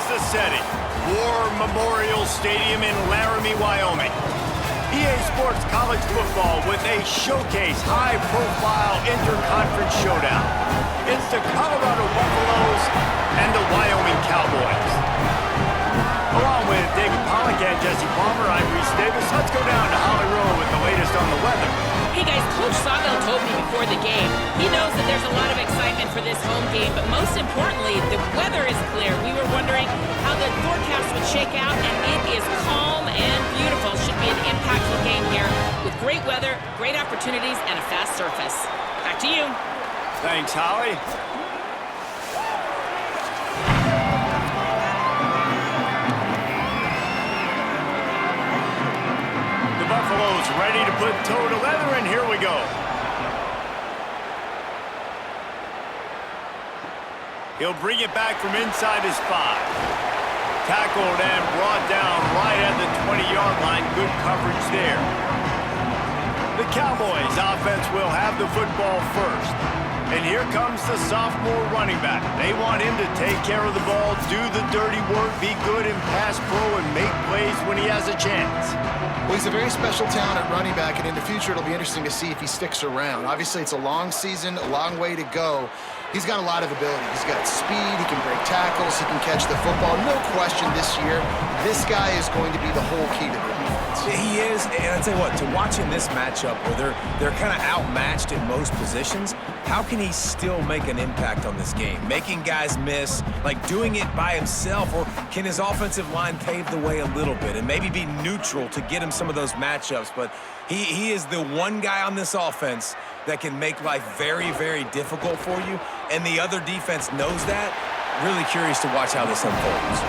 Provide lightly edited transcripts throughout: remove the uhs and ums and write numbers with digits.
the setting. War Memorial Stadium in Laramie, Wyoming. EA Sports College Football with a showcase high-profile interconference showdown. It's the Colorado Buffaloes and the Wyoming Cowboys. Along with David Pollack and Jesse Palmer, I'm Reese Davis. Let's go down to Holly Rowe with the latest on the weather. Hey guys, Coach Sawville told me before the game, he knows that there's a lot of excitement for this home game, but most importantly, the weather is clear. We were wondering how the forecast would shake out, and it is calm and beautiful. Should be an impactful game here with great weather, great opportunities, and a fast surface. Back to you. Thanks, Holly. Buffalo's ready to put toe to leather, and here we go. He'll bring it back from inside his 5. Tackled and brought down right at the 20-yard line. Good coverage there. The Cowboys offense will have the football first. And here comes the sophomore running back. They want him to take care of the ball, do the dirty work, be good in pass pro, and make plays when he has a chance. Well, he's a very special talent at running back, and in the future, it'll be interesting to see if he sticks around. Obviously, it's a long season, a long way to go. He's got a lot of ability. He's got speed, he can break tackles, he can catch the football. No question this year, this guy is going to be the whole key to the offense. He is, and I tell you what, to watch in this matchup where they're kind of outmatched in most positions, how can he still make an impact on this game? Making guys miss, like doing it by himself, or can his offensive line pave the way a little bit and maybe be neutral to get him some of those matchups? But he is the one guy on this offense that can make life very, very difficult for you, and the other defense knows that. Really curious to watch how this unfolds.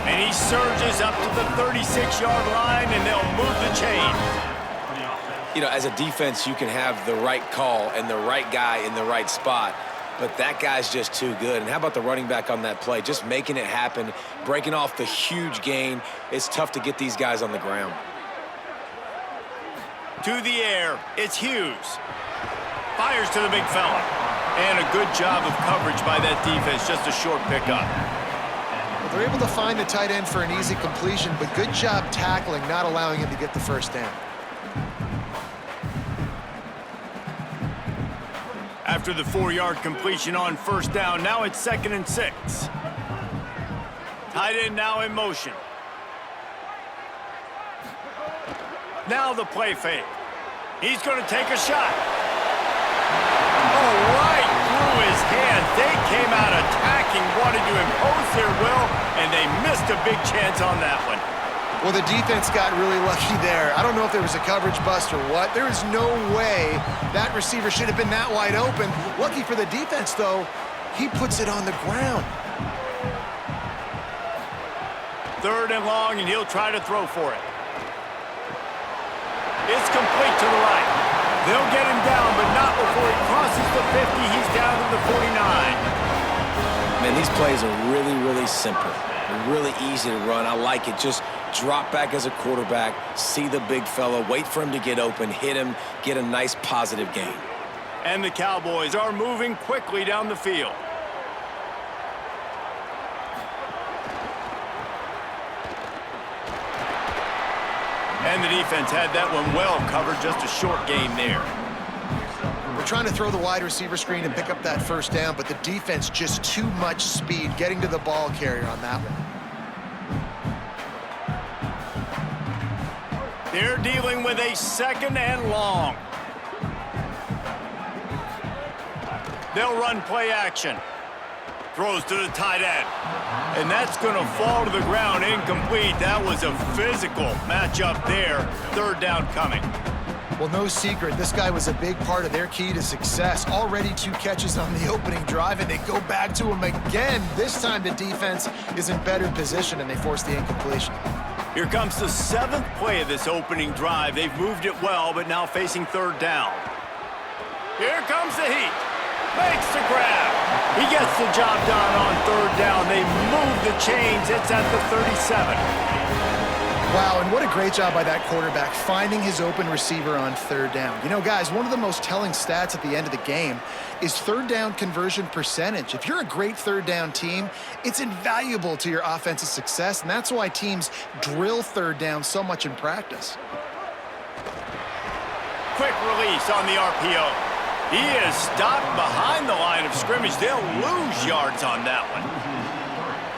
And he surges up to the 36-yard line, and they'll move the chain. You know, as a defense, you can have the right call and the right guy in the right spot, but that guy's just too good. And how about the running back on that play? Just making it happen, breaking off the huge gain. It's tough to get these guys on the ground. To the air, it's Hughes. Fires to the big fella. And a good job of coverage by that defense, just a short pickup. Well, they're able to find the tight end for an easy completion, but good job tackling, not allowing him to get the first down. After the 4-yard completion on first down, now it's 2nd and 6. Tight end now in motion. Now the play fake. He's going to take a shot. Oh, right through his hands. They came out attacking, wanted to impose their will, and they missed a big chance on that one. Well, the defense got really lucky there. I don't know if there was a coverage bust or what. There is no way that receiver should have been that wide open. Lucky for the defense, though, he puts it on the ground. 3rd and long, and he'll try to throw for it. It's complete to the right. They'll get him down, but not before he crosses the 50. He's down to the 49. Man, these plays are really, really simple. They're really easy to run. I like it. Just drop back as a quarterback, see the big fella, wait for him to get open, hit him, get a nice positive gain. And the Cowboys are moving quickly down the field. And the defense had that one well covered, just a short gain there. We're trying to throw the wide receiver screen and pick up that first down, but the defense just too much speed getting to the ball carrier on that one. They're dealing with a 2nd and long. They'll run play action. Throws to the tight end. And that's going to fall to the ground incomplete. That was a physical matchup there. 3rd down coming. Well, no secret, this guy was a big part of their key to success. Already 2 catches on the opening drive, and they go back to him again. This time the defense is in better position, and they force the incompletion. Here comes the 7th play of this opening drive. They've moved it well, but now facing 3rd down. Here comes the heat. Makes the grab. He gets the job done on 3rd down. They move the chains. It's at the 37. Wow, and what a great job by that quarterback, finding his open receiver on third down. You know, guys, one of the most telling stats at the end of the game is third down conversion percentage. If you're a great third down team, it's invaluable to your offensive success, and that's why teams drill third down so much in practice. Quick release on the RPO. He is stopped behind the line of scrimmage. They'll lose yards on that one.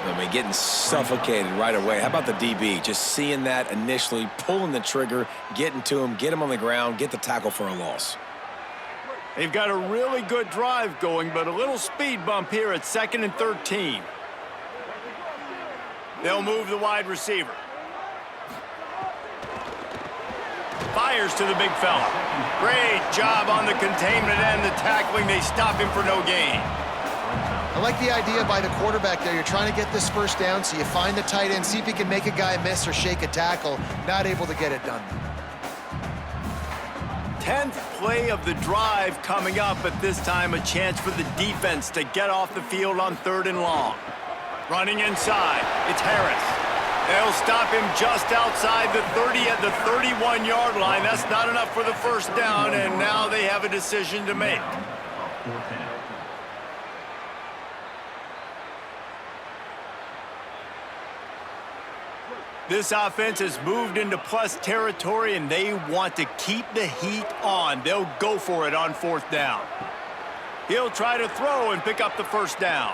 I mean, getting suffocated right away. How about the DB? Just seeing that initially, pulling the trigger, getting to him, get him on the ground, get the tackle for a loss. They've got a really good drive going, but a little speed bump here at 2nd and 13. They'll move the wide receiver. Fires to the big fella. Great job on the containment and the tackling. They stop him for no gain. I like the idea by the quarterback there. You're trying to get this first down, so you find the tight end, see if he can make a guy miss or shake a tackle. Not able to get it done. 10th play of the drive coming up, but this time a chance for the defense to get off the field on 3rd and long. Running inside, it's Harris. They'll stop him just outside the 30 at the 31-yard line. That's not enough for the first down, and now they have a decision to make. This offense has moved into plus territory, and they want to keep the heat on. They'll go for it on 4th down. He'll try to throw and pick up the first down.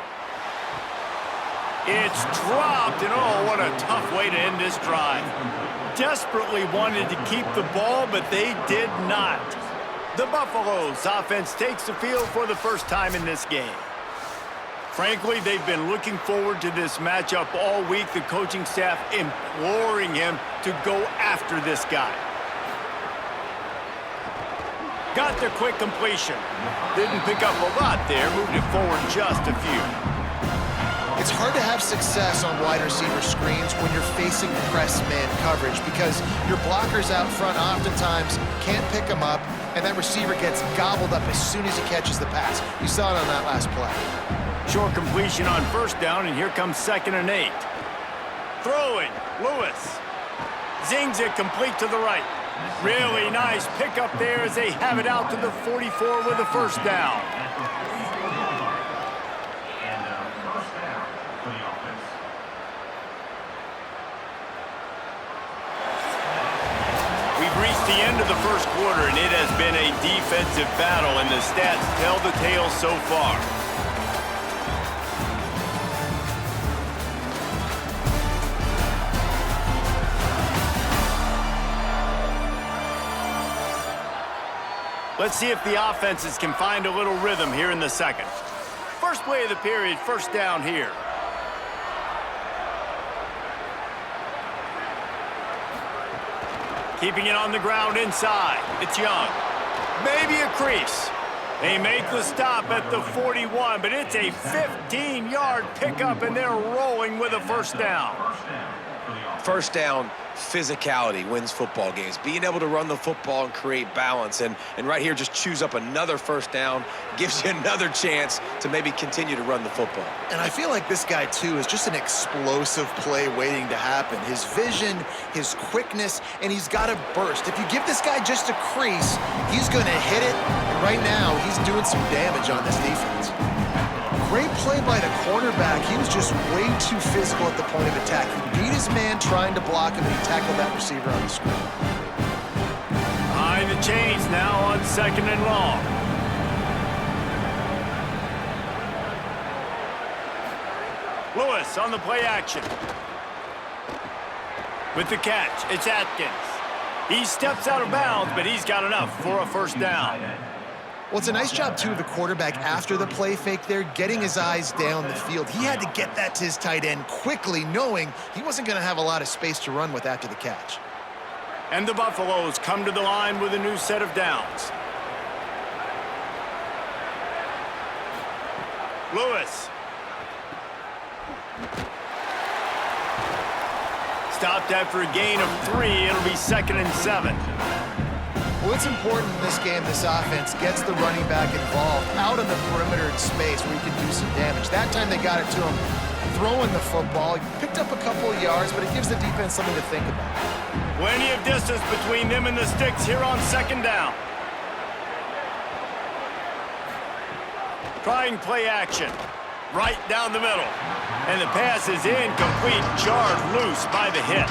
It's dropped, and oh, what a tough way to end this drive. Desperately wanted to keep the ball, but they did not. The Buffaloes offense takes the field for the first time in this game. Frankly, they've been looking forward to this matchup all week. The coaching staff imploring him to go after this guy. Got the quick completion. Didn't pick up a lot there. Moved it forward just a few. It's hard to have success on wide receiver screens when you're facing press man coverage because your blockers out front oftentimes can't pick them up, and that receiver gets gobbled up as soon as he catches the pass. You saw it on that last play. Short completion on 1st down, and here comes 2nd and 8. Throwing, Lewis. Zings it complete to the right. Really nice pickup there as they have it out to the 44 with a first down. We've reached the end of the first quarter, and it has been a defensive battle, and the stats tell the tale so far. Let's see if the offenses can find a little rhythm here in the second. First play of the period, first down here. Keeping it on the ground inside. It's Young. Maybe a crease. They make the stop at the 41, but it's a 15-yard pickup, and they're rolling with a first down. First down, physicality wins football games. Being able to run the football and create balance. And right here, just choose up another first down, gives you another chance to maybe continue to run the football. And I feel like this guy, too, is just an explosive play waiting to happen. His vision, his quickness, and he's got a burst. If you give this guy just a crease, he's going to hit it. And right now, he's doing some damage on this defense. Great play by the cornerback. He was just way too physical at the point of attack. He beat his man trying to block him, and he tackled that receiver on the screen. Behind the chains now on 2nd and long. Lewis on the play action. With the catch, it's Atkins. He steps out of bounds, but he's got enough for a first down. Well, it's a nice job, too, of the quarterback after the play fake there, getting his eyes down the field. He had to get that to his tight end quickly, knowing he wasn't going to have a lot of space to run with after the catch. And the Buffaloes come to the line with a new set of downs. Lewis. Stopped after a gain of 3. It'll be 2nd and 7. Well, it's important in this game, this offense gets the running back involved out on the perimeter in space where he can do some damage. That time they got it to him throwing the football. He picked up a couple of yards, but it gives the defense something to think about. Plenty of distance between them and the sticks here on second down. Trying play action. Right down the middle. And the pass is incomplete, jarred loose by the hit.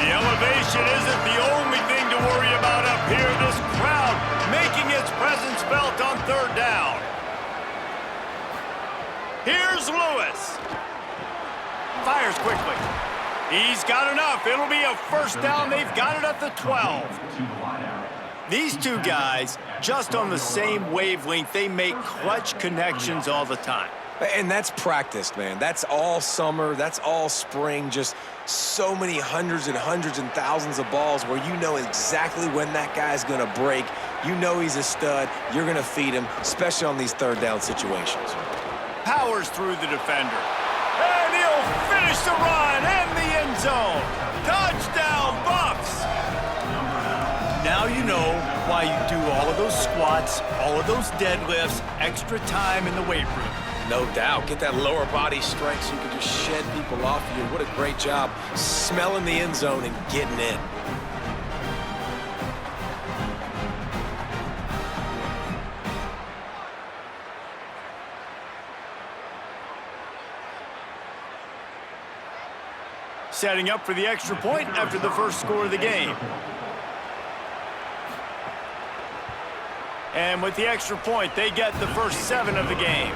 Elevation isn't the only thing to worry about up here. This crowd making its presence felt on third down. Here's Lewis. Fires quickly. He's got enough. It'll be a first down. They've got it at the 12. These two guys, just on the same wavelength, they make clutch connections all the time. And that's practice, man. That's all summer. That's all spring. Just so many hundreds and thousands of balls where you know exactly when that guy's going to break. You know he's a stud. You're going to feed him, especially on these third down situations. Powers through the defender. And he'll finish the run in the end zone. Touchdown, Bucks! Now you know why you do all of those squats, all of those deadlifts, extra time in the weight room. No doubt. Get that lower body strength so you can just shed people off of you. What a great job smelling the end zone and getting in. Setting up for the extra point after the first score of the game. And with the extra point, they get the first 7 of the game.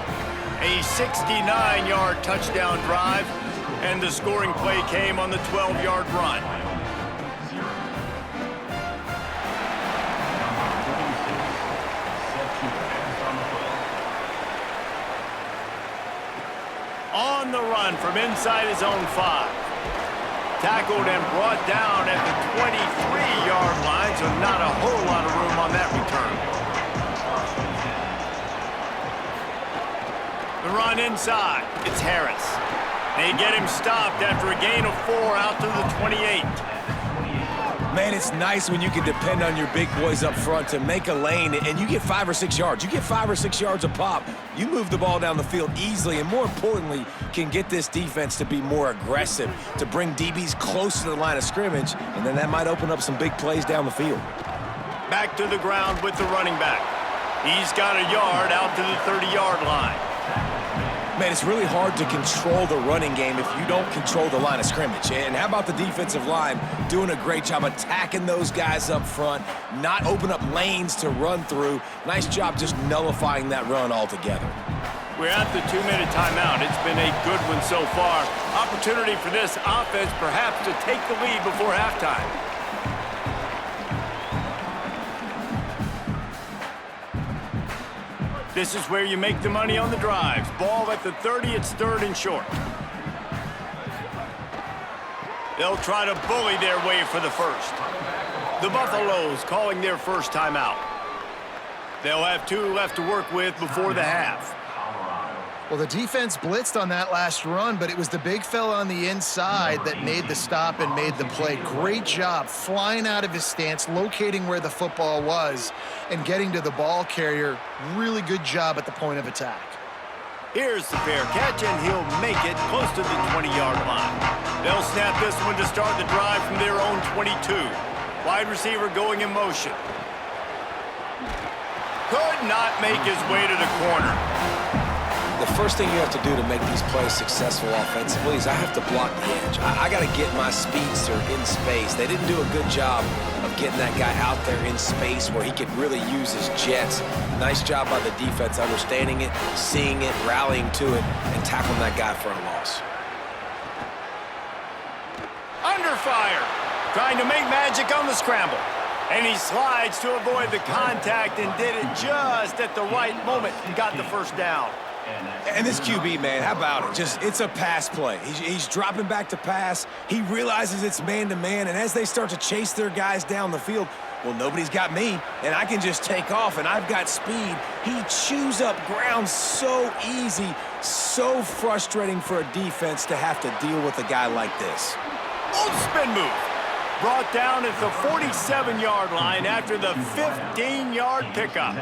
A 69-yard touchdown drive, and the scoring play came on the 12-yard run. On the run from inside his own 5. Tackled and brought down at the 23-yard line, so not a whole lot of room on that return. The run inside. It's Harris. They get him stopped after a gain of 4 out to the 28. Man, it's nice when you can depend on your big boys up front to make a lane, and you get 5 or 6 yards. You get 5 or 6 yards a pop. You move the ball down the field easily, and more importantly, can get this defense to be more aggressive, to bring DBs close to the line of scrimmage, and then that might open up some big plays down the field. Back to the ground with the running back. He's got a yard out to the 30-yard line. Man, it's really hard to control the running game if you don't control the line of scrimmage. And how about the defensive line doing a great job attacking those guys up front, not open up lanes to run through. Nice job just nullifying that run altogether. We're at the 2-minute timeout. It's been a good one so far. Opportunity for this offense perhaps to take the lead before halftime. This is where you make the money on the drives. Ball at the 30, it's 3rd and short. They'll try to bully their way for the first. The Buffaloes calling their first timeout. They'll have 2 left to work with before the half. Well, the defense blitzed on that last run, but it was the big fella on the inside that made the stop and made the play. Great job flying out of his stance, locating where the football was, and getting to the ball carrier. Really good job at the point of attack. Here's the fair catch, and he'll make it close to the 20-yard line. They'll snap this one to start the drive from their own 22. Wide receiver going in motion. Could not make his way to the corner. The first thing you have to do to make these plays successful offensively is I have to block the edge. I got to get my speedster in space. They didn't do a good job of getting that guy out there in space where he could really use his jets. Nice job by the defense understanding it, seeing it, rallying to it, and tackling that guy for a loss. Under fire, trying to make magic on the scramble. And he slides to avoid the contact and did it just at the right moment and got the first down. And this QB, man, how about it? It's a pass play. He's dropping back to pass. He realizes it's man-to-man, and as they start to chase their guys down the field, well, nobody's got me, and I can just take off, and I've got speed. He chews up ground so easy, so frustrating for a defense to have to deal with a guy like this. Old spin move. Brought down at the 47-yard line after the 15-yard pickup.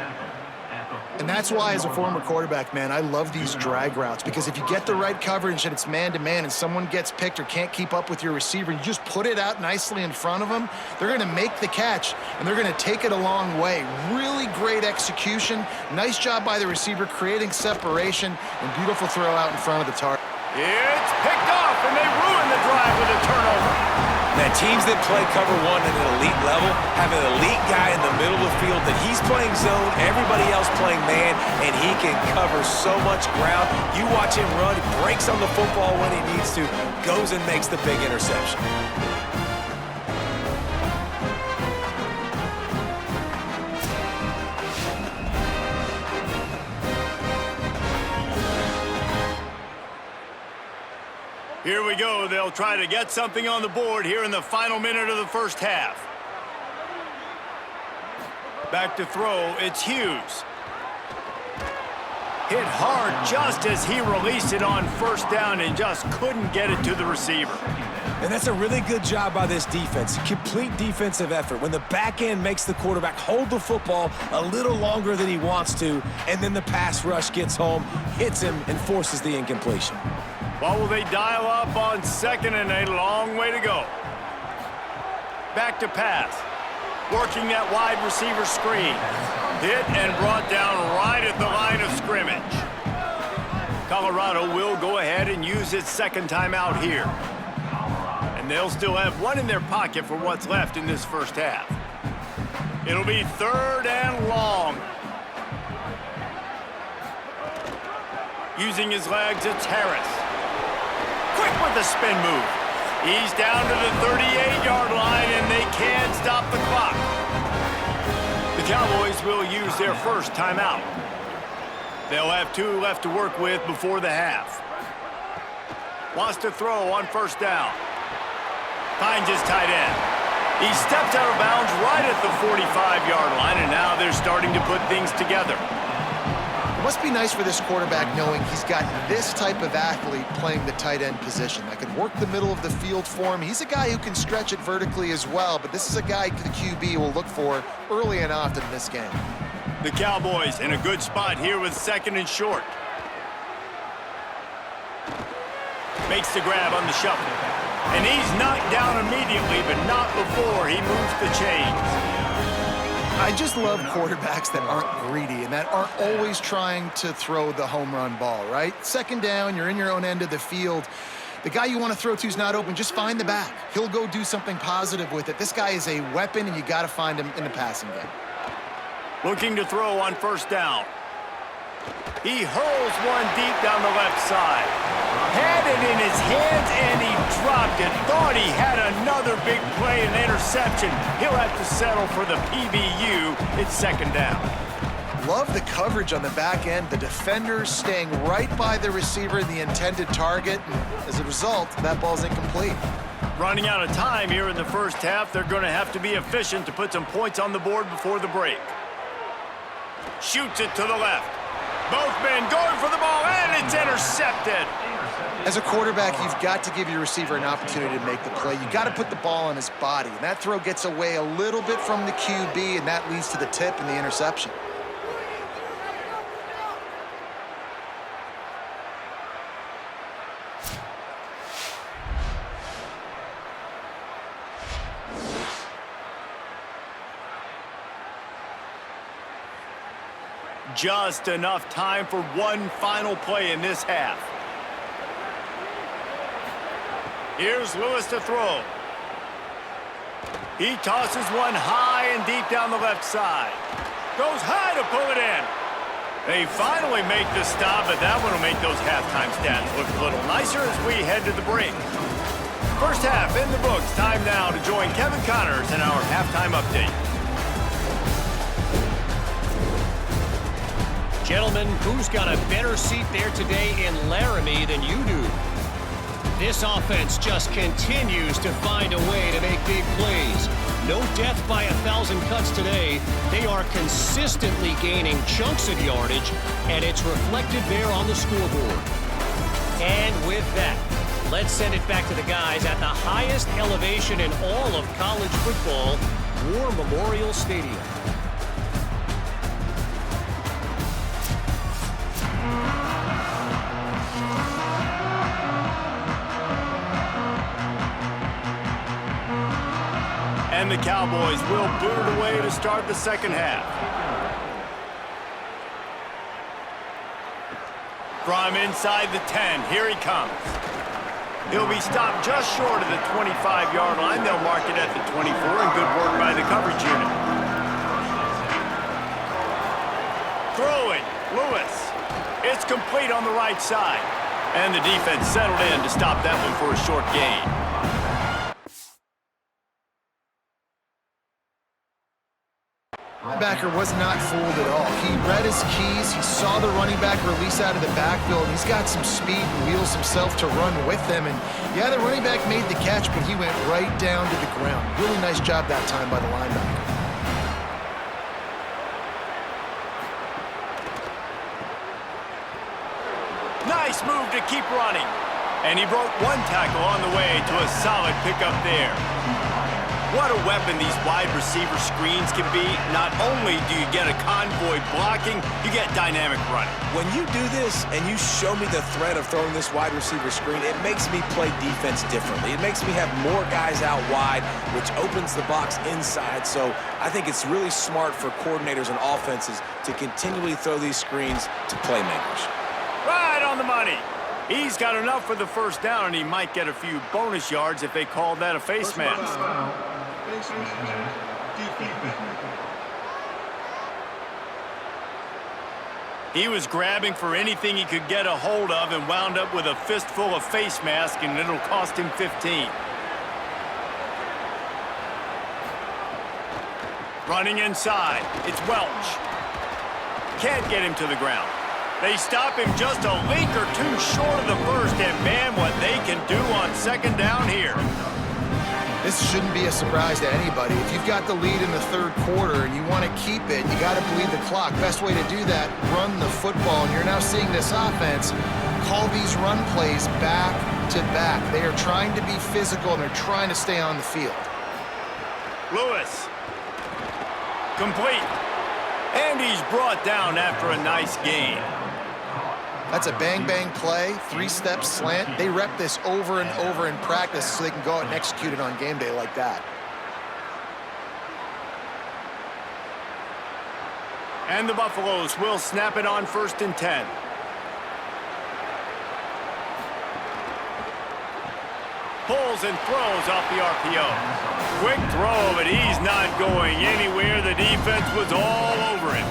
And that's why, as a former quarterback, man, I love these drag routes, because if you get the right coverage and it's man-to-man and someone gets picked or can't keep up with your receiver, you just put it out nicely in front of them, they're going to make the catch, and they're going to take it a long way. Really great execution. Nice job by the receiver creating separation, and beautiful throw out in front of the target. It's picked off, and they ruin the drive with a turnover. Now, teams that play cover one at an elite level have an elite guy in the middle of the field that he's playing zone, everybody else playing man, and he can cover so much ground. You watch him run, he breaks on the football when he needs to, goes and makes the big interception. Here we go. They'll try to get something on the board here in the final minute of the first half. Back to throw, it's Hughes. Hit hard just as he released it on first down and just couldn't get it to the receiver. And that's a really good job by this defense. Complete defensive effort. When the back end makes the quarterback hold the football a little longer than he wants to, and then the pass rush gets home, hits him, and forces the incompletion. What will they dial up on second and a long way to go? Back to pass. Working that wide receiver screen. Hit and brought down right at the line of scrimmage. Colorado will go ahead and use its second timeout here. And they'll still have one in their pocket for what's left in this first half. It'll be third and long. Using his legs, it's Harris. Quick with the spin move. He's down to the 38-yard line, and they can't stop the clock. The Cowboys will use their first timeout. They'll have 2 left to work with before the half. Wants to throw on first down. Finds his tight end. He stepped out of bounds right at the 45-yard line, and now they're starting to put things together. It must be nice for this quarterback knowing he's got this type of athlete playing the tight end position that can work the middle of the field for him. He's a guy who can stretch it vertically as well, but this is a guy the QB will look for early and often in this game. The Cowboys in a good spot here with second and short. Makes the grab on the shuffle. And he's knocked down immediately, but not before he moves the chains. I just love quarterbacks that aren't greedy and that aren't always trying to throw the home run ball, right? Second down, you're in your own end of the field. The guy you want to throw to is not open. Just find the back. He'll go do something positive with it. This guy is a weapon, and you got to find him in the passing game. Looking to throw on first down. He hurls one deep down the left side. Had it in his hands, and he dropped it. Thought he had another big play and interception. He'll have to settle for the PBU. It's second down. Love the coverage on the back end. The defenders staying right by the receiver and the intended target. And as a result, that ball's incomplete. Running out of time here in the first half. They're going to have to be efficient to put some points on the board before the break. Shoots it to the left. Both men going for the ball, and it's intercepted. As a quarterback, you've got to give your receiver an opportunity to make the play. You've got to put the ball on his body. And that throw gets away a little bit from the QB, and that leads to the tip and the interception. Just enough time for one final play in this half. Here's Lewis to throw. He tosses one high and deep down the left side. Goes high to pull it in. They finally make the stop, but that one will make those halftime stats look a little nicer as we head to the break. First half in the books. Time now to join Kevin Connors in our halftime update. Gentlemen, who's got a better seat there today in Laramie than you do? This offense just continues to find a way to make big plays. No death by 1,000 cuts today. They are consistently gaining chunks of yardage, and it's reflected there on the scoreboard. And with that, let's send it back to the guys at the highest elevation in all of college football, War Memorial Stadium. And the Cowboys will boot it away to start the second half. From inside the 10, here he comes. He'll be stopped just short of the 25-yard line. They'll mark it at the 24, and good work by the coverage unit. Throwing, Lewis. It's complete on the right side. And the defense settled in to stop that one for a short gain. Linebacker was not fooled at all. He read his keys. He saw the running back release out of the backfield. He's got some speed and wheels himself to run with them. And yeah, the running back made the catch, but he went right down to the ground. Really nice job that time by the linebacker. Nice move to keep running. And he broke one tackle on the way to a solid pickup there. What a weapon these wide receiver screens can be. Not only do you get a convoy blocking, you get dynamic running. When you do this and you show me the threat of throwing this wide receiver screen, it makes me play defense differently. It makes me have more guys out wide, which opens the box inside. So I think it's really smart for coordinators and offenses to continually throw these screens to playmakers. Right on the money. He's got enough for the first down, and he might get a few bonus yards if they call that a face mask. He was grabbing for anything he could get a hold of and wound up with a fistful of face mask, and it'll cost him 15. Running inside, it's Welch. Can't get him to the ground. They stop him just a link or two short of the first, and man, what they can do on second down here. This shouldn't be a surprise to anybody. If you've got the lead in the third quarter and you want to keep it, you got to bleed the clock. Best way to do that, run the football. And you're now seeing this offense call these run plays back to back. They are trying to be physical, and they're trying to stay on the field. Lewis. Complete. And he's brought down after a nice gain. That's a bang-bang play, three-step slant. They rep this over and over in practice so they can go out and execute it on game day like that. And the Buffaloes will snap it on 1st and 10. Pulls and throws off the RPO. Quick throw, but he's not going anywhere. The defense was all over him.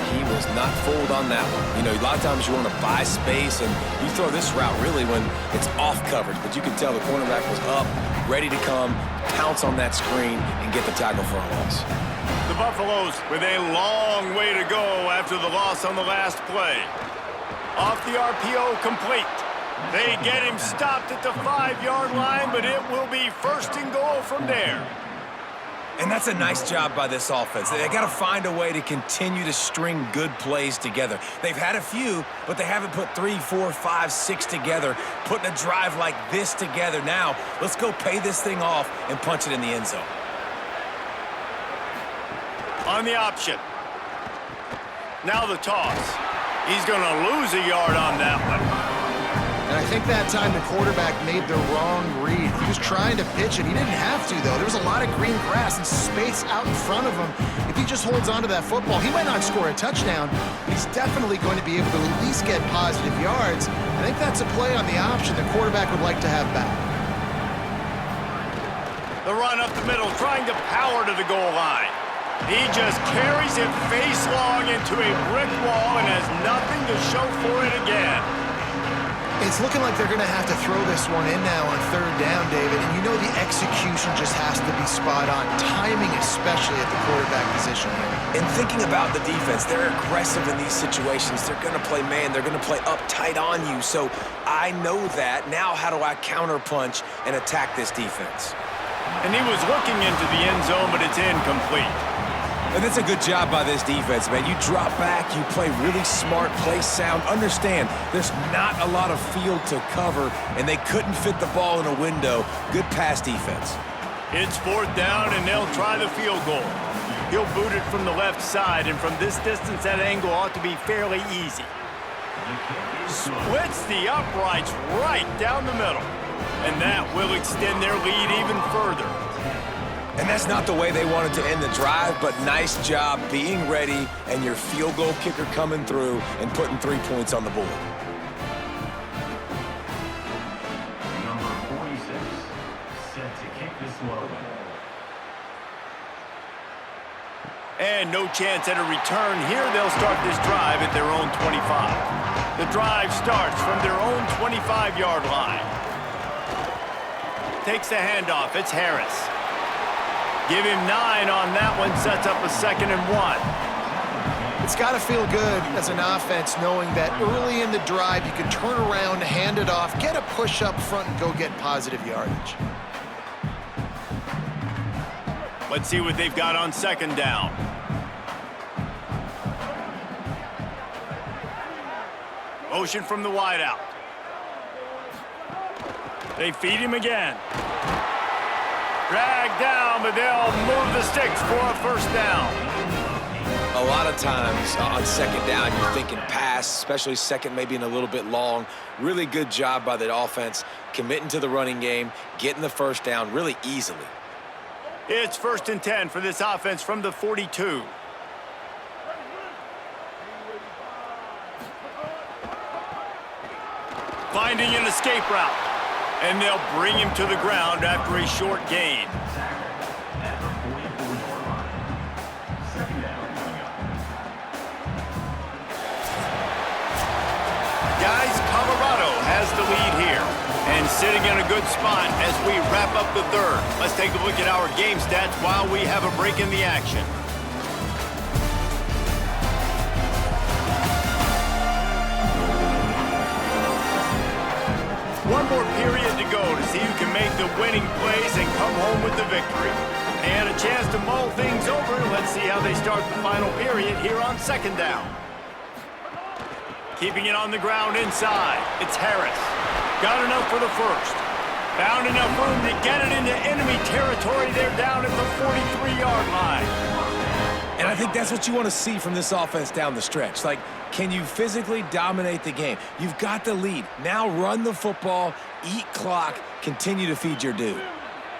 He was not fooled on that one. You know, a lot of times you want to buy space, and you throw this route really when it's off coverage. But you can tell the cornerback was up, ready to come, pounce on that screen, and get the tackle for a loss. The Buffaloes with a long way to go after the loss on the last play. Off the RPO, complete. They get him stopped at the 5-yard line, but it will be 1st and goal from there. And that's a nice job by this offense. They got to find a way to continue to string good plays together. They've had a few, but they haven't put 3, 4, 5, 6 together, putting a drive like this together. Now, let's go pay this thing off and punch it in the end zone. On the option. Now the toss. He's going to lose a yard on that one. And I think that time the quarterback made the wrong read. He was trying to pitch it. He didn't have to, though. There was a lot of green grass and space out in front of him. If he just holds on to that football, he might not score a touchdown, but he's definitely going to be able to at least get positive yards. I think that's a play on the option the quarterback would like to have back. The run up the middle, trying to power to the goal line. He just carries it face long into a brick wall and has nothing to show for it again. It's looking like they're going to have to throw this one in now on third down, David. And you know the execution just has to be spot on. Timing especially at the quarterback position here. And thinking about the defense, they're aggressive in these situations. They're going to play man. They're going to play up tight on you. So I know that. Now how do I counterpunch and attack this defense? And he was looking into the end zone, but it's incomplete. And that's a good job by this defense, man. You drop back, you play really smart, play sound. Understand, there's not a lot of field to cover, and they couldn't fit the ball in a window. Good pass defense. It's fourth down, and they'll try the field goal. He'll boot it from the left side, and from this distance, that angle ought to be fairly easy. Splits the uprights right down the middle, and that will extend their lead even further. And that's not the way they wanted to end the drive, but nice job being ready and your field goal kicker coming through and putting 3 points on the board. Number 46, set to kick this one away. And no chance at a return here. They'll start this drive at their own 25. The drive starts from their own 25-yard line. Takes the handoff. It's Harris. Give him 9 on that one. Sets up a 2nd and 1. It's got to feel good as an offense knowing that early in the drive you can turn around, hand it off, get a push up front, and go get positive yardage. Let's see what they've got on 2nd down. Motion from the wideout. They feed him again. Drag down, but they'll move the sticks for a first down. A lot of times on 2nd down, you're thinking pass, especially second maybe in a little bit long. Really good job by the offense, committing to the running game, getting the first down really easily. It's 1st and 10 for this offense from the 42. Finding an escape route. And they'll bring him to the ground after a short gain. Guys, Colorado has the lead here. And sitting in a good spot as we wrap up the third. Let's take a look at our game stats while we have a break in the action. One more period to go to see who can make the winning plays and come home with the victory. And a chance to mull things over. Let's see how they start the final period here on 2nd down. Keeping it on the ground inside. It's Harris. Got enough for the first. Found enough room to get it into enemy territory. They're down at the 43-yard line. And I think that's what you want to see from this offense down the stretch. Like, can you physically dominate the game? You've got the lead. Now run the football, eat clock, continue to feed your dude.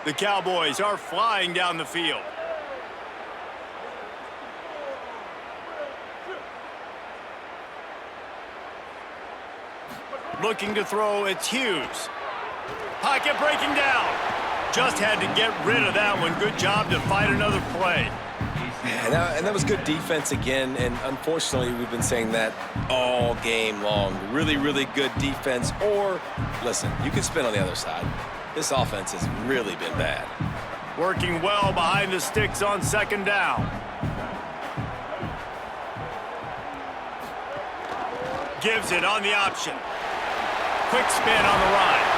The Cowboys are flying down the field. Looking to throw, it's Hughes. Pocket breaking down. Just had to get rid of that one. Good job to fight another play. And that was good defense again, and unfortunately, we've been saying that all game long. Really, really good defense, or, listen, you can spin on the other side. This offense has really been bad. Working well behind the sticks on 2nd down. Gives it on the option. Quick spin on the ride.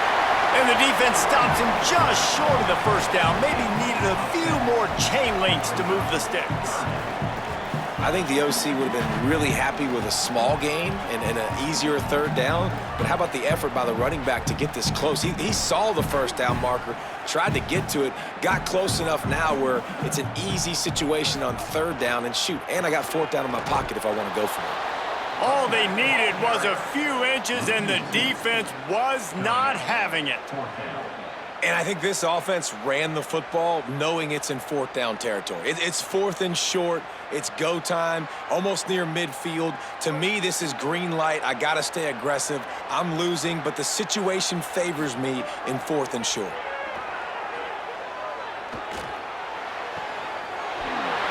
And the defense stops him just short of the first down. Maybe needed a few more chain links to move the sticks. I think the OC would have been really happy with a small gain and an easier 3rd down. But how about the effort by the running back to get this close? He saw the first down marker, tried to get to it, got close enough now where it's an easy situation on 3rd down. And shoot, and I got 4th down in my pocket if I want to go for it. All they needed was a few inches, and the defense was not having it. And I think this offense ran the football knowing it's in 4th down territory. It's 4th and short. It's go time, almost near midfield. To me, this is green light. I got to stay aggressive. I'm losing, but the situation favors me in 4th and short.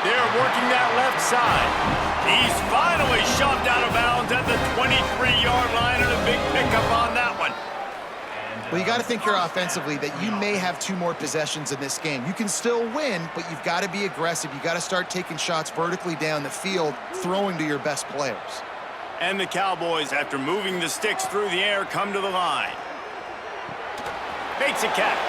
They're working that left side. He's finally shoved out of bounds at the 23-yard line, and a big pickup on that one. Well, you got to think here offensively that you may have 2 more possessions in this game. You can still win, but you've got to be aggressive. You got to start taking shots vertically down the field, throwing to your best players. And the Cowboys, after moving the sticks through the air, come to the line. Makes a catch.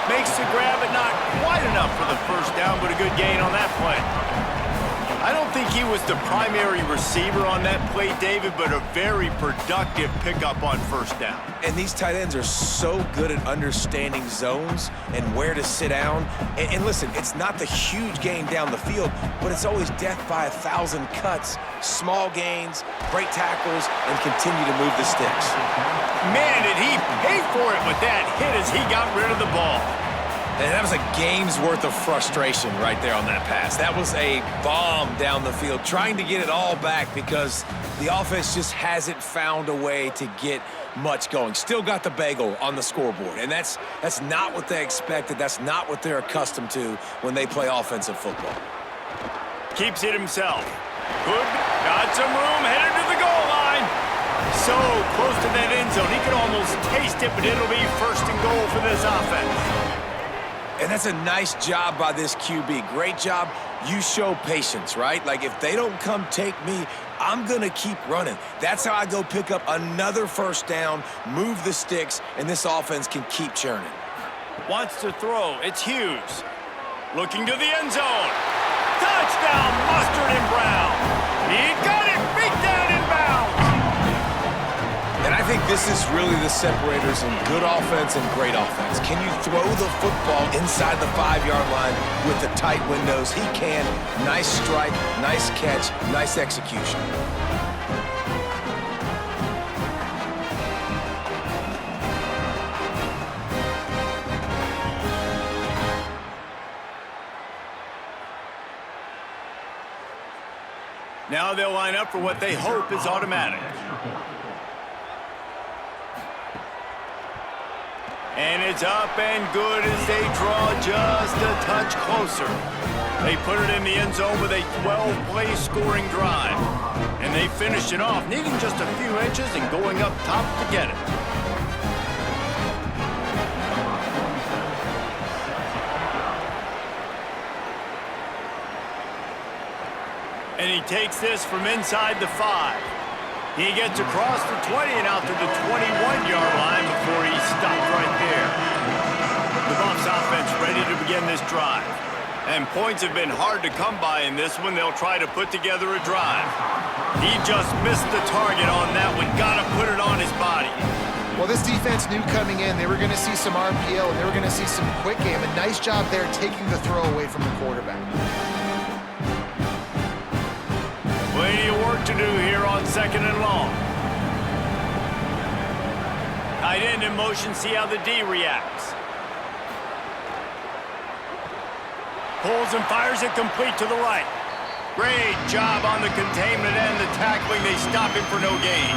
Makes the grab, but not quite enough for the first down, but a good gain on that play. I don't think he was the primary receiver on that play, David, but a very productive pickup on first down. And these tight ends are so good at understanding zones and where to sit down. And listen, it's not the huge gain down the field, but it's always death by 1,000 cuts, small gains, break tackles, and continue to move the sticks. Man, did he pay for it with that hit as he got rid of the ball. And that was a game's worth of frustration right there on that pass. That was a bomb down the field, trying to get it all back because the offense just hasn't found a way to get much going. Still got the bagel on the scoreboard, and that's not what they expected. That's not what they're accustomed to when they play offensive football. Keeps it himself. Good. Got some room, headed to the goal line. So close to that end zone. He could almost taste it, but it'll be first and goal for this offense. And that's a nice job by this QB. Great job. You show patience, right? Like, if they don't come take me, I'm going to keep running. That's how I go pick up another first down, move the sticks, and this offense can keep churning. Wants to throw. It's Hughes. Looking to the end zone. Touchdown, Mustard and Brown. He got it. Beat down inbounds. And I think this is really the separators in good offense and great offense. Can you throw the football inside the 5-yard line with the tight windows? He can. Nice strike, nice catch, nice execution. Now they'll line up for what they hope is automatic. And it's up and good as they draw just a touch closer. They put it in the end zone with a 12-play scoring drive. And they finished it off, needing just a few inches and going up top to get it. And he takes this from inside the 5. He gets across the 20 and out to the 21-yard line before he stopped right there. The Buffs offense ready to begin this drive. And points have been hard to come by in this one. They'll try to put together a drive. He just missed the target on that one. Got to put it on his body. Well, this defense knew coming in they were going to see some RPO and they were going to see some quick game. A nice job there taking the throw away from the quarterback. Plenty of work to do here on 2nd and long. Tight end in motion, see how the D reacts. Pulls and fires it complete to the right. Great job on the containment and the tackling. They stop him for no gain.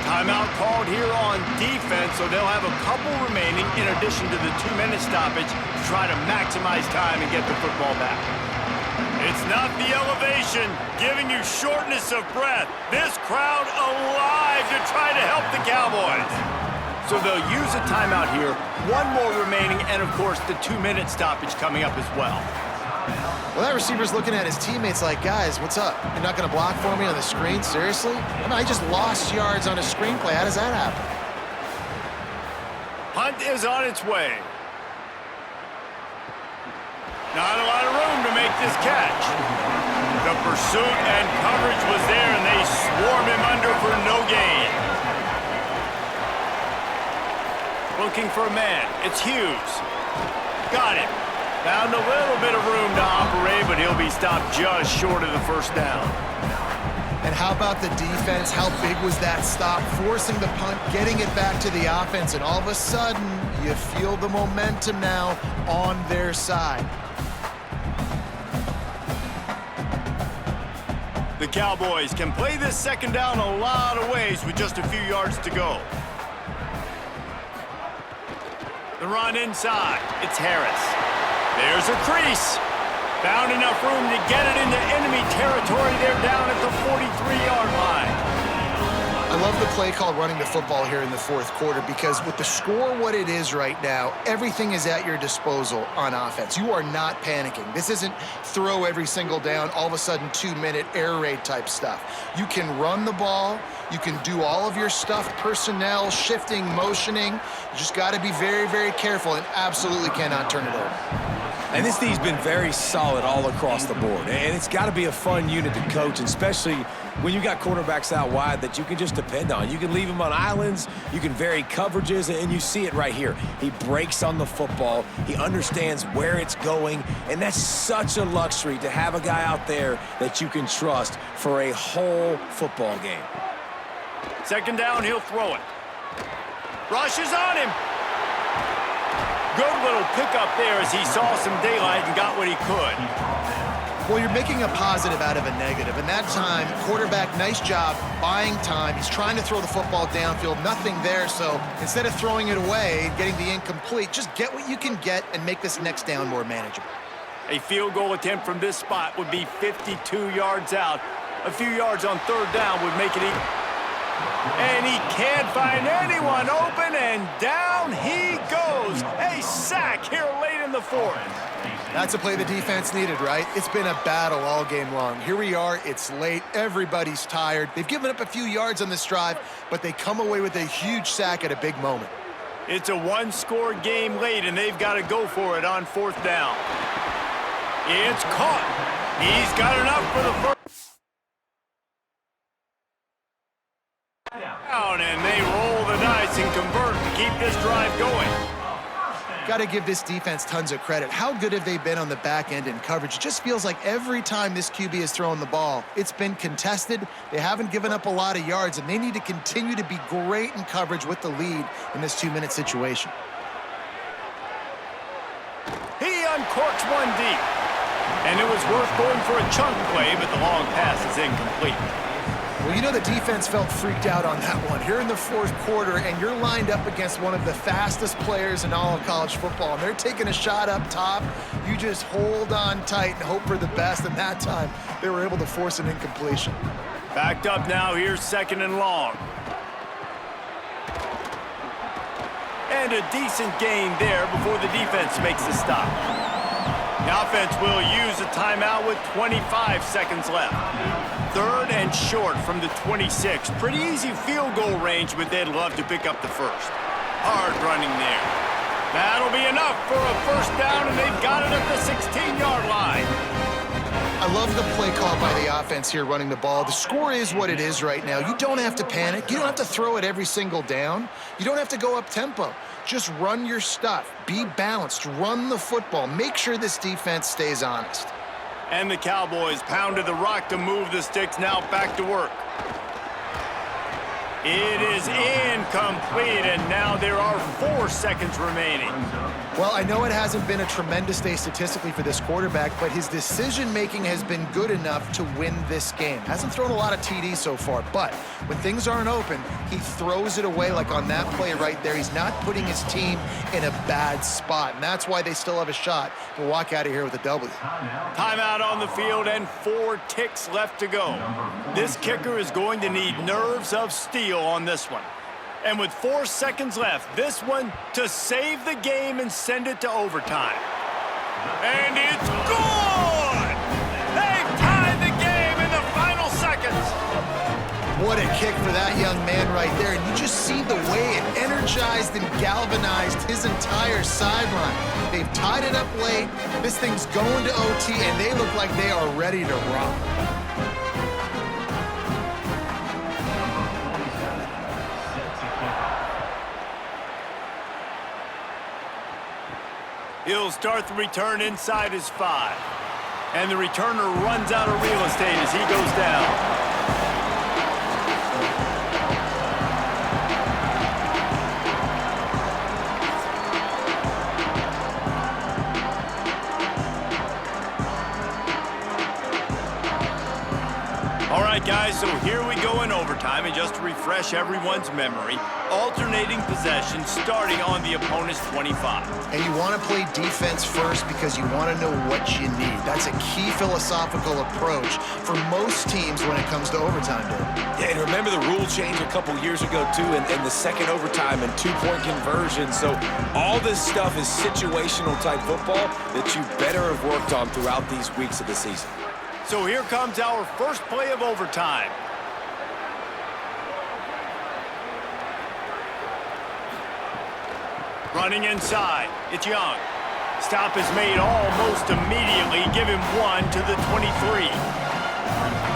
Timeout called here on defense, so they'll have a couple remaining in addition to the 2-minute stoppage to try to maximize time and get the football back. It's not the elevation giving you shortness of breath. This crowd alive to try to help the Cowboys. So they'll use a timeout here. 1 more remaining, and of course the 2-minute stoppage coming up as well. Well, that receiver's looking at his teammates like, guys, what's up? You're not going to block for me on the screen? Seriously? I mean, I just lost yards on a screenplay. How does that happen? Hunt is on its way. Not a lot of room to make this catch. The pursuit and coverage was there, and they swarm him under for no gain. Looking for a man. It's Hughes. Got it. Found a little bit of room to operate, but he'll be stopped just short of the first down. And how about the defense? How big was that stop? Forcing the punt, getting it back to the offense, and all of a sudden, you feel the momentum now on their side. The Cowboys can play this 2nd down a lot of ways with just a few yards to go. The run inside. It's Harris. There's a crease. Found enough room to get it into enemy territory. They're down at the 43-yard line. I I love the play called running the football here in the fourth quarter because with the score what it is right now, everything is at your disposal on offense. You are not panicking. This isn't throw every single down, all of a sudden 2-minute air raid type stuff. You can run the ball. You can do all of your stuff, personnel, shifting, motioning. You just got to be very, very careful and absolutely cannot turn it over. And this team's been very solid all across the board. And it's got to be a fun unit to coach, especially when you got quarterbacks out wide that you can just depend on. You can leave them on islands, you can vary coverages, and you see it right here. He breaks on the football, he understands where it's going, and that's such a luxury to have a guy out there that you can trust for a whole football game. Second down, he'll throw it. Rush is on him. Good little pickup there as he saw some daylight and got what he could. Well, you're making a positive out of a negative. And that time, quarterback, nice job buying time. He's trying to throw the football downfield, nothing there. So instead of throwing it away and getting the incomplete, just get what you can get and make this next down more manageable. A field goal attempt from this spot would be 52 yards out. A few yards on third down would make it equal. And he can't find anyone open, and down he goes. A sack here late in the fourth. That's a play the defense needed, right? It's been a battle all game long. Here we are, it's late, everybody's tired. They've given up a few yards on this drive, but they come away with a huge sack at a big moment. It's a one-score game late, and they've got to go for it on fourth down. It's caught. He's got enough for the first. Down, and they roll the dice and convert to keep this drive going. Got to give this defense tons of credit. How good have they been on the back end in coverage? It just feels like every time this QB is throwing the ball, it's been contested. They haven't given up a lot of yards, and they need to continue to be great in coverage with the lead in this 2-minute situation. He uncorks one deep, and it was worth going for a chunk play, but the long pass is incomplete. Well, you know the defense felt freaked out on that one. Here in the fourth quarter, and you're lined up against one of the fastest players in all of college football, and they're taking a shot up top. You just hold on tight and hope for the best, and that time they were able to force an incompletion. Backed up now, here's second and long. And a decent gain there before the defense makes the stop. The offense will use a timeout with 25 seconds left. Third and short from the 26. Pretty easy field goal range, but they'd love to pick up the first. Hard running there. That'll be enough for a first down, and they've got it at the 16-yard line. I love the play call by the offense here running the ball. The score is what it is right now. You don't have to panic. You don't have to throw it every single down. You don't have to go up tempo. Just run your stuff. Be balanced. Run the football. Make sure this defense stays honest. And the Cowboys pounded the rock to move the sticks. Now back to work. It is incomplete, and now there are 4 seconds remaining. Well, I know it hasn't been a tremendous day statistically for this quarterback, but his decision-making has been good enough to win this game. Hasn't thrown a lot of TDs so far, but when things aren't open, he throws it away like on that play right there. He's not putting his team in a bad spot, and that's why they still have a shot to walk out of here with a W. Timeout on the field and 4 ticks left to go. This kicker is going to need nerves of steel on this one. And with 4 seconds left, this one to save the game and send it to overtime. And it's good! They've tied the game in the final seconds. What a kick for that young man right there. And you just see the way it energized and galvanized his entire sideline. They've tied it up late. This thing's going to OT, and they look like they are ready to rock. He'll start the return inside his 5. And the returner runs out of real estate as he goes down. All right. right, guys, so here we go in overtime, and just to refresh everyone's memory, alternating possession starting on the opponent's 25. And you want to play defense first because you want to know what you need. That's a key philosophical approach for most teams when it comes to overtime, Dave. Yeah, and remember the rule change a couple years ago, too, in the second overtime and two-point conversion. So all this stuff is situational type football that you better have worked on throughout these weeks of the season. So here comes our first play of overtime. Running inside, it's Young. Stop is made almost immediately. Give him 1 to the 23.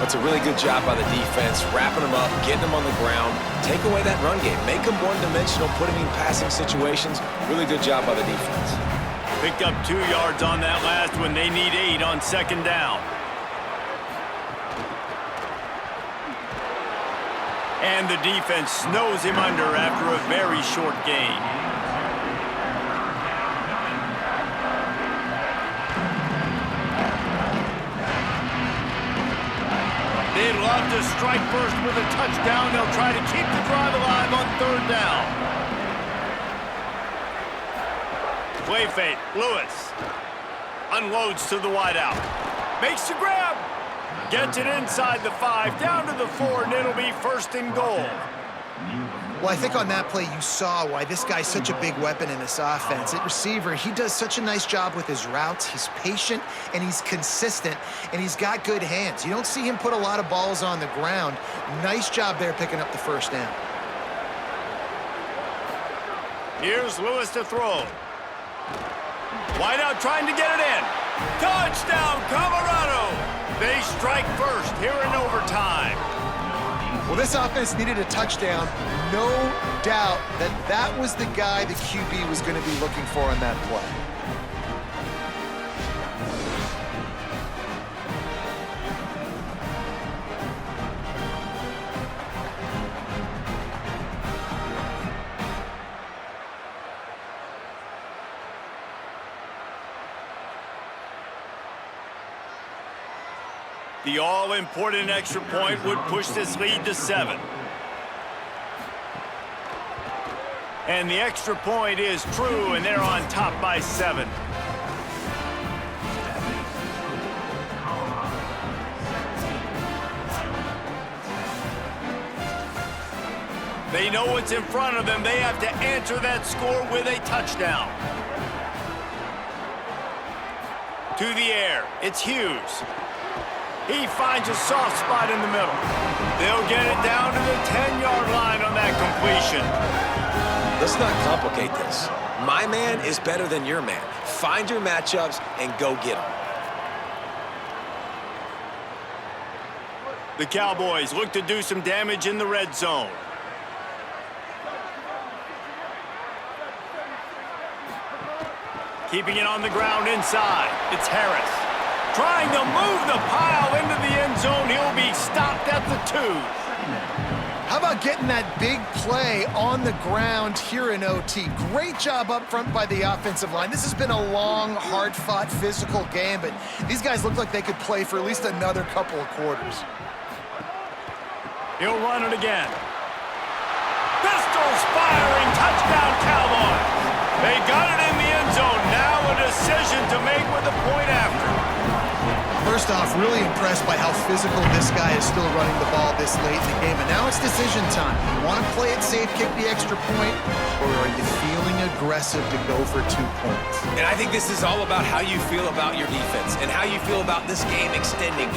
That's a really good job by the defense, wrapping them up, getting them on the ground, take away that run game, make them one-dimensional, put them in passing situations. Really good job by the defense. Picked up 2 yards on that last one. They need 8 on second down. And the defense snows him under after a very short gain. They'd love to strike first with a touchdown. They'll try to keep the drive alive on third down. Play fake. Lewis unloads to the wideout. Makes the grab. Gets it inside the 5, down to the 4, and it'll be first and goal. Well, I think on that play you saw why this guy's such a big weapon in this offense. At receiver, he does such a nice job with his routes. He's patient, and he's consistent, and he's got good hands. You don't see him put a lot of balls on the ground. Nice job there picking up the first down. Here's Lewis to throw. Wideout trying to get it in. Touchdown, Colorado! They strike first here in overtime. Well, this offense needed a touchdown. No doubt that that was the guy the QB was going to be looking for on that play. The all-important extra point would push this lead to 7. And the extra point is true, and they're on top by 7. They know what's in front of them. They have to answer that score with a touchdown. To the air, it's Hughes. He finds a soft spot in the middle. They'll get it down to the 10-yard line on that completion. Let's not complicate this. My man is better than your man. Find your matchups and go get them. The Cowboys look to do some damage in the red zone. Keeping it on the ground inside. It's Harris. Trying to move the pile into the end zone. He'll be stopped at the 2. How about getting that big play on the ground here in OT? Great job up front by the offensive line. This has been a long, hard-fought, physical game, but these guys look like they could play for at least another couple of quarters. He'll run it again. Pistols firing. Touchdown, Cowboys. They got it in the end zone. Now a decision to make with a point after. First off, really impressed by how physical this guy is still running the ball this late in the game. And now it's decision time. You want to play it safe, kick the extra point, or are you feeling aggressive to go for 2 points? And I think this is all about how you feel about your defense and how you feel about this game extending.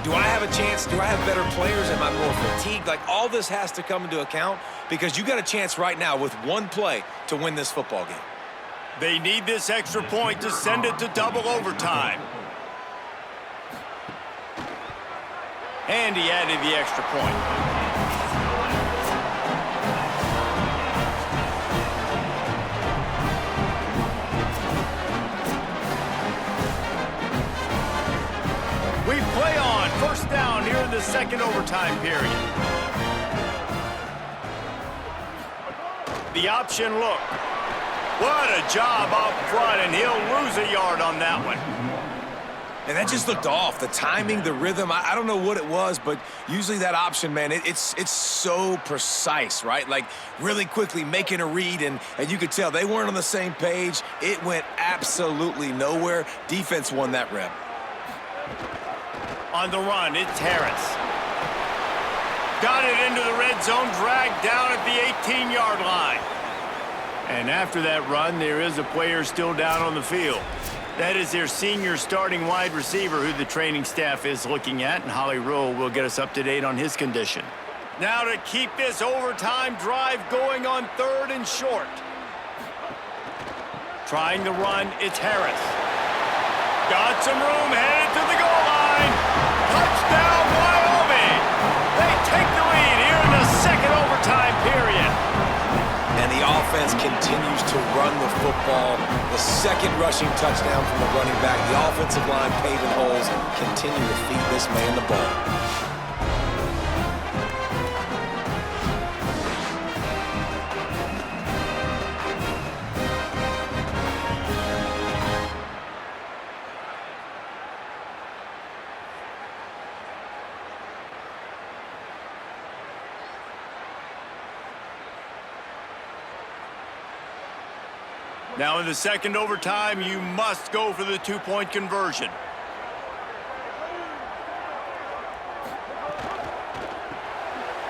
Do I have a chance? Do I have better players? Am I more fatigued? Like, all this has to come into account because you got a chance right now with one play to win this football game. They need this extra point to send it to double overtime. And he added the extra point. We play on. First down here in the second overtime period. The option look. What a job up front, and he'll lose a yard on that one. And that just looked off. The timing, the rhythm, I don't know what it was, but usually that option, man, it's so precise, right? Like really quickly making a read, and you could tell they weren't on the same page. It went absolutely nowhere. Defense won that rep. On the run, it's Harris. Got it into the red zone, dragged down at the 18-yard line. And after that run, there is a player still down on the field. That is their senior starting wide receiver who the training staff is looking at, and Holly Rule will get us up to date on his condition. Now to keep this overtime drive going on 3rd and short. Trying the run, it's Harris. Got some room, headed to the goal line. Touchdown, Wyoming! They take the lead here in the 2nd overtime period. And the offense continues to run the football. The 2nd rushing touchdown from the running back. The offensive line paving holes, continue to feed this man the ball. Now in the 2nd overtime, you must go for the 2-point conversion.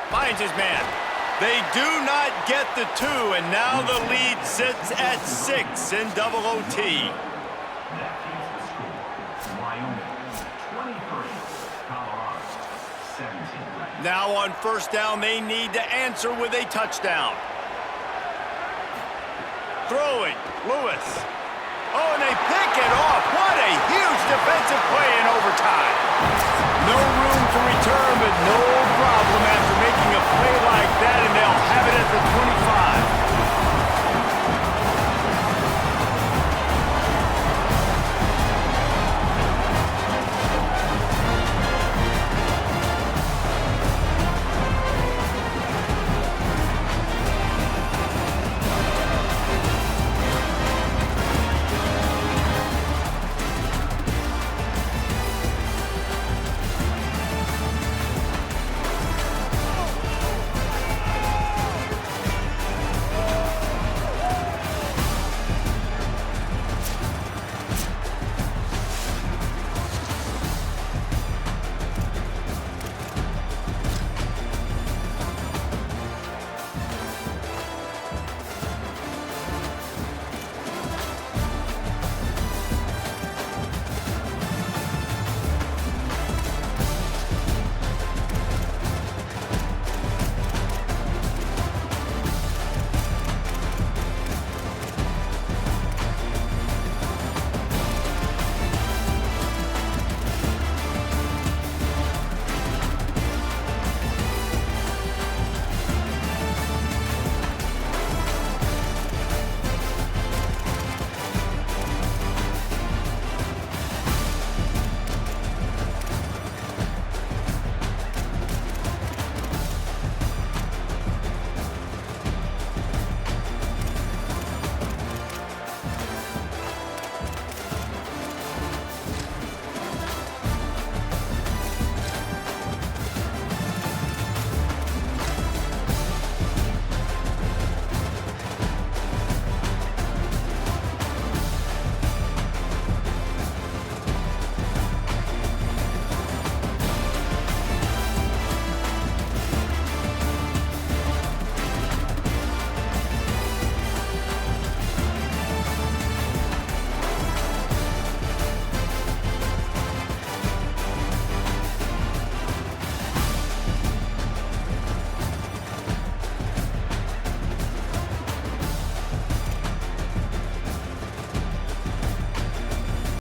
Finds his man. They do not get the 2, and now the lead sits at 6 in double OT. That is the score. Wyoming 23, Colorado 17. Now on 1st down, they need to answer with a touchdown. Throwing, Lewis. Oh, and they pick it off. What a huge defensive play in overtime. No room to return, but no